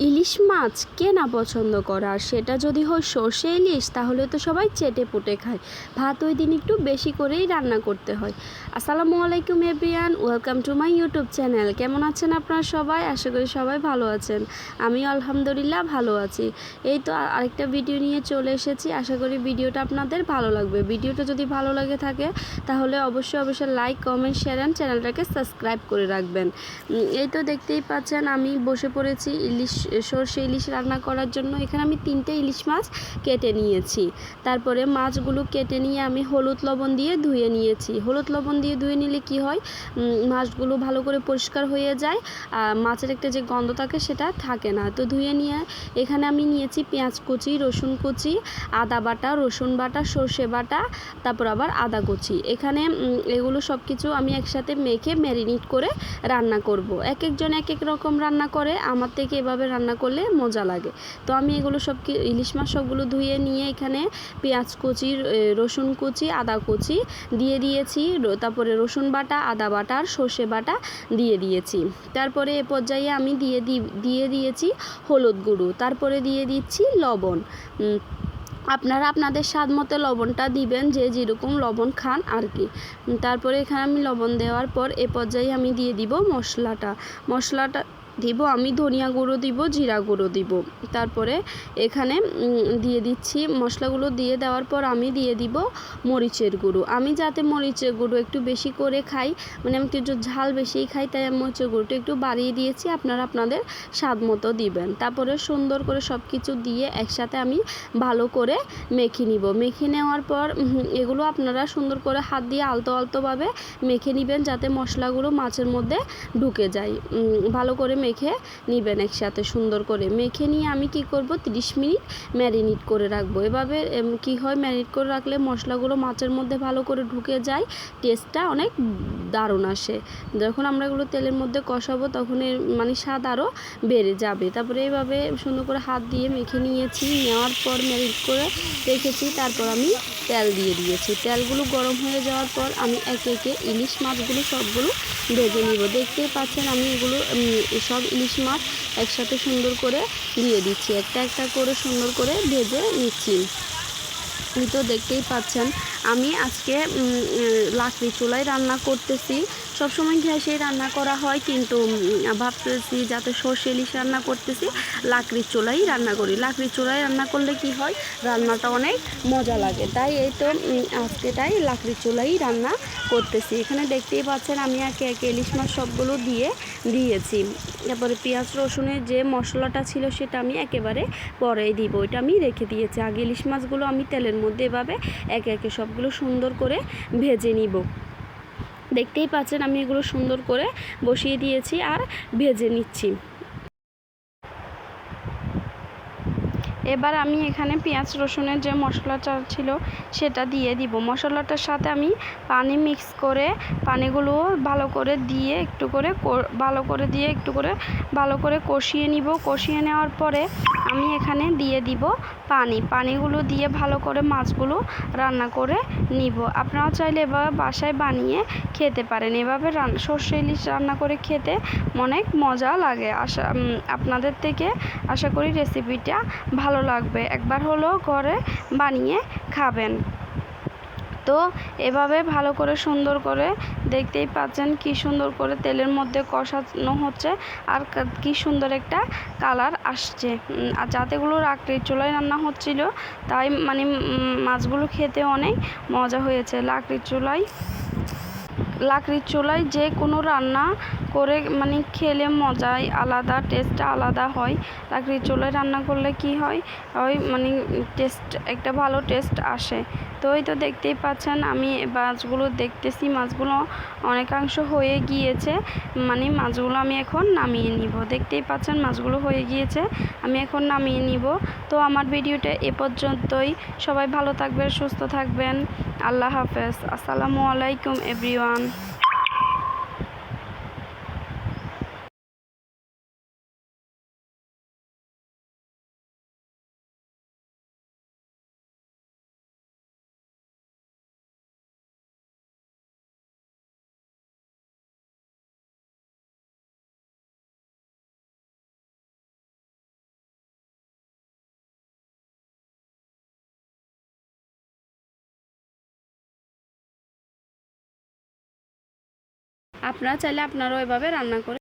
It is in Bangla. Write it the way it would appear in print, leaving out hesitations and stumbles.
ইলিশ মাছ কে না পছন্দ করে, আর সেটা যদি হয় সর্ষে ইলিশ তাহলে তো সবাই চেটে পুটে খায়। ভাত ওই দিন একটু বেশি করেই রান্না করতে হয়। আসসালামু আলাইকুম everyone, welcome to my YouTube channel. কেমন আছেন আপনারা সবাই? আশা করি সবাই ভালো আছেন। আমি আলহামদুলিল্লাহ ভালো আছি। এই তো আরেকটা ভিডিও নিয়ে চলে এসেছি। আশা করি ভিডিওটা আপনাদের ভালো লাগবে। ভিডিওটা যদি ভালো লাগে থাকে তাহলে অবশ্যই লাইক, কমেন্ট, শেয়ার অ্যান্ড চ্যানেলটাকে সাবস্ক্রাইব করে রাখবেন। এই তো দেখতেই পাচ্ছেন আমি বসে পড়েছি সর্ষে ইলিশ রান্না করার জন্য। এখানে আমি 3টে ইলিশ মাছ কেটে নিয়েছি। তারপরে মাছগুলো কেটে নিয়ে আমি হলুদ লবণ দিয়ে ধুয়ে নিয়েছি। হলুদ লবণ দিয়ে ধুয়ে নিলে কি হয়, মাছগুলো ভালো করে পরিষ্কার হয়ে যায়, আর মাছের একটা যে গন্ধ থাকে সেটা থাকে না। তো ধুয়ে নিয়ে এখানে আমি নিয়েছি পেঁয়াজ কুচি, রসুন কুচি, আদা বাটা, রসুন বাটা, সর্ষে বাটা, তারপর আবার আদা কুচি। এখানে এগুলো সব কিছু আমি একসাথে মেখে ম্যারিনেট করে রান্না করব। এক একজন এক এক রকম রান্না করে, আমার থেকে এভাবে রান্না করলে মজা লাগে। তো আমি এগুলো ইলিশ মাছ সবগুলো ধুয়ে নিয়ে এখানে পেঁয়াজ কুচি, রসুন কুচি, আদা কুচি দিয়ে দিয়েছি। তারপরে রসুন বাটা, আদা বাটা আর সর্ষে বাটা দিয়ে দিয়েছি। তারপরে এ পর্যায়ে আমি দিয়ে দিয়েছি হলুদ গুঁড়ো। তারপরে দিয়ে দিচ্ছি লবণ। আপনারা আপনাদের স্বাদ মতো লবণটা দিবেন, যে যেরকম লবণ খান আর কি। তারপরে এখানে আমি লবণ দেওয়ার পর এ পর্যায়ে আমি দিয়ে দিব মশলাটা দিব আমি ধনিয়া গুঁড়ো দিব, জিরা গুঁড়ো দিব। তারপরে এখানে দিয়ে দিচ্ছি মশলাগুলো দিয়ে দেওয়ার পর আমি দিয়ে দিব মরিচের গুঁড়ো। আমি যাতে মরিচের গুঁড়ো একটু বেশি করে খাই, মানে আমি একটু ঝাল বেশিই খাই, তাই আমি মরিচের গুঁড়োটা একটু বাড়িয়ে দিয়েছি। আপনারা আপনাদের স্বাদ মতো দিবেন। তারপরে সুন্দর করে সব কিছু দিয়ে একসাথে আমি ভালো করে মেখে নিব। মেখে নেওয়ার পর এগুলো আপনারা সুন্দর করে হাত দিয়ে আলতোভাবে মেখে নেবেন, যাতে মশলাগুলো মাছের মধ্যে ঢুকে যায়। ভালো করে মেখে নেবেন একসাথে সুন্দর করে। মেখে নিয়ে আমি কি করব, 30 মিনিট ম্যারিনেট করে রাখবো। এভাবে কি হয়, ম্যারিনেট করে রাখলে মশলাগুলো মাছের মধ্যে ভালো করে ঢুকে যায়, টেস্টটা অনেক দারুণ আসে। যখন আমরা এগুলো তেলের মধ্যে কষাবো তখন এর মানে স্বাদ আরও বেড়ে যাবে। তারপরে এইভাবে সুন্দর করে হাত দিয়ে মেখে নিয়েছি। নেওয়ার পর ম্যারিনেট করে রেখেছি। তারপর আমি তেল দিয়ে দিয়েছি। তেলগুলো গরম হয়ে যাওয়ার পর আমি একে একে ইলিশ মাছগুলো সবগুলো ভেজে নিব। দেখতেই পাচ্ছেন আমি এগুলো সব ইলিশ মাছ একসাথে সুন্দর করে দিয়ে দিচ্ছি, একটা একটা করে সুন্দর করে ভেজে নিচ্ছি। তো দেখতেই পাচ্ছেন আমি আজকে লাকড়ি চুলায় রান্না করতেছি। সবসময় গ্যাসেই রান্না করা হয়, কিন্তু ভাবতেছি যাতে সর্ষে ইলিশ রান্না করতেছি লাকড়ির চুলাই রান্না করি। লাকড়ির চুলায় রান্না করলে কি হয়, রান্নাটা অনেক মজা লাগে। তাই এই তো আজকে তাই লাকড়ির চুলাই রান্না করতেছি। এখানে দেখতেই পাচ্ছেন আমি একে একে ইলিশ মাছ সবগুলো দিয়েছি। তারপরে পেঁয়াজ রসুনের যে মশলাটা ছিল সেটা আমি একেবারে পরে দিব, এটা আমি রেখে দিয়েছি। আগে ইলিশ মাছগুলো আমি তেলের মধ্যে এভাবে একে একে সবগুলো সুন্দর করে ভেজে নিব। দেখতেই পাচ্ছেন আমি এগুলো সুন্দর করে বসিয়ে দিয়েছি আর ভেজে নিচ্ছি। এবার আমি এখানে পেঁয়াজ রসুনের যে মশলাটা ছিল সেটা দিয়ে দিব। মশলাটার সাথে আমি পানি মিক্স করে পানিগুলো ভালো করে ভালো করে কষিয়ে নিব। কষিয়ে নেওয়ার পরে আমি এখানে দিয়ে দিব পানিগুলো দিয়ে ভালো করে মাছগুলো রান্না করে নিব। আপনারা চাইলে এভাবে বাসায় বানিয়ে খেতে পারেন। এভাবে সর্ষে ইলিশ রান্না করে খেতে অনেক মজা লাগে। আপনাদের থেকে আশা করি রেসিপিটা ভালো লাগবে। একবার হলেও ঘরে বানিয়ে খাবেন। তো এভাবে ভালো করে সুন্দর করে দেখতেই পাচ্ছেন কি সুন্দর করে তেলের মধ্যে কষানো হচ্ছে, আর কি সুন্দর একটা কালার আসছে। আর যাতেগুলো লাকড়ির চুলায় রান্না হচ্ছিল, তাই মানে মাছগুলো খেতে অনেক মজা হয়েছে। লাকড়ির চুলায় যে কোনো রান্না করে মানে খেলে মজাই আলাদা, টেস্টটা আলাদা হয়। লাকড়ির চুলায় রান্না করলে কি হয়, ওই মানে একটা ভালো টেস্ট আসে। তো এই তো দেখতেই পাচ্ছেন আমি মাছগুলো দেখতেছি, মাছগুলো অনেকাংশ হয়ে গিয়েছে, মানে মাছগুলো আমি এখন নামিয়ে নিব। দেখতেই পাচ্ছেন মাছগুলো হয়ে গিয়েছে, আমি এখন নামিয়ে নিব। তো আমার ভিডিওটা এ পর্যন্তই। সবাই ভালো থাকবেন, সুস্থ থাকবেন। আল্লাহ হাফেজ। আসসালামু আলাইকুম এভরিওয়ান। আপনারা চাইলে আপনারাও এভাবে রান্না করে